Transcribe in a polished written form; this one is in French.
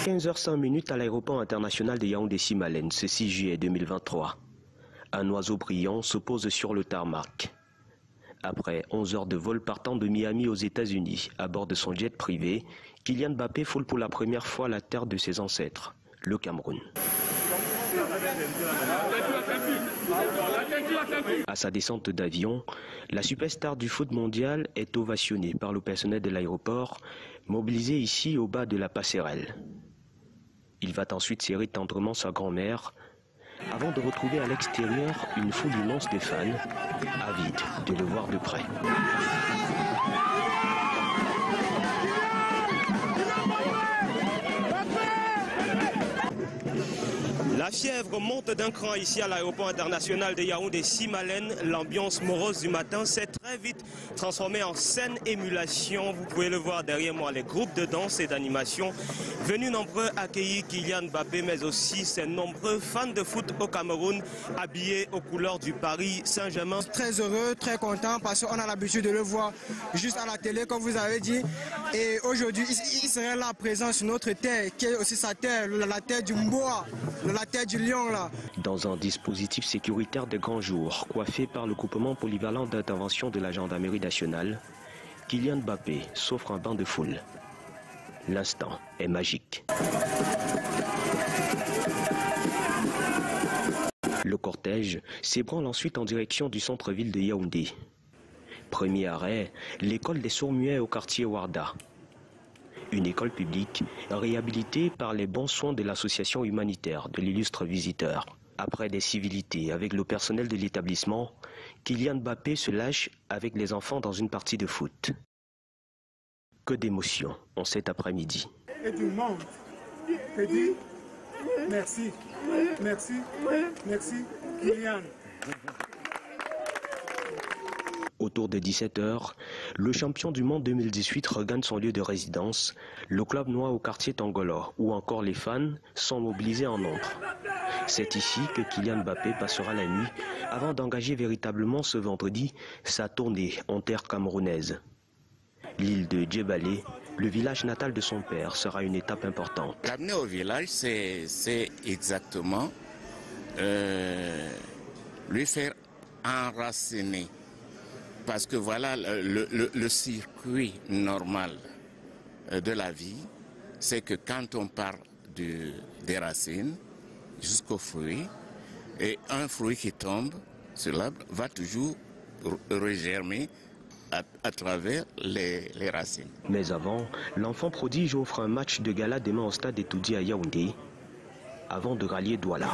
15h05 à l'aéroport international de Yaoundé-Simalène, ce 6 juillet 2023. Un oiseau brillant se pose sur le tarmac. Après 11 heures de vol partant de Miami aux États-Unis, à bord de son jet privé, Kylian Mbappé foule pour la première fois la terre de ses ancêtres, le Cameroun. À sa descente d'avion, la superstar du foot mondial est ovationnée par le personnel de l'aéroport, mobilisé ici au bas de la passerelle. Il va ensuite serrer tendrement sa grand-mère, avant de retrouver à l'extérieur une foule immense de fans, avides de le voir de près. La fièvre monte d'un cran ici à l'aéroport international de Yaoundé-Simalène. L'ambiance morose du matin s'est très vite transformée en saine émulation. Vous pouvez le voir derrière moi, les groupes de danse et d'animation venus nombreux accueillir Kylian Mbappé, mais aussi ses nombreux fans de foot au Cameroun, habillés aux couleurs du Paris Saint-Germain. Très heureux, très content parce qu'on a l'habitude de le voir juste à la télé, comme vous avez dit. Et aujourd'hui, il serait là présent sur notre terre, qui est aussi sa terre, la terre du Mboa, la terre du lion là. Dans un dispositif sécuritaire de grand jour, coiffé par le groupement polyvalent d'intervention de la gendarmerie nationale, Kylian Mbappé s'offre un banc de foule. L'instant est magique. Le cortège s'ébranle ensuite en direction du centre-ville de Yaoundé. Premier arrêt, l'école des sourds-muets au quartier Warda. Une école publique réhabilitée par les bons soins de l'association humanitaire de l'illustre visiteur. Après des civilités avec le personnel de l'établissement, Kylian Mbappé se lâche avec les enfants dans une partie de foot. Que d'émotions en cet après-midi. Et du monde te dit merci, merci, merci Kylian. Autour de 17 h, le champion du monde 2018 regagne son lieu de résidence, le club noir au quartier Tangolo, où encore les fans sont mobilisés en nombre. C'est ici que Kylian Mbappé passera la nuit avant d'engager véritablement ce vendredi sa tournée en terre camerounaise. L'île de Djebalé, le village natal de son père, sera une étape importante. L'amener au village, c'est exactement lui faire enraciner. Parce que voilà, le circuit normal de la vie, c'est que quand on part des racines jusqu'au fruit, et un fruit qui tombe sur l'arbre va toujours regermer à travers les racines. Mais avant, l'enfant prodige offre un match de gala demain au stade Etoudi à Yaoundé, avant de rallier Douala.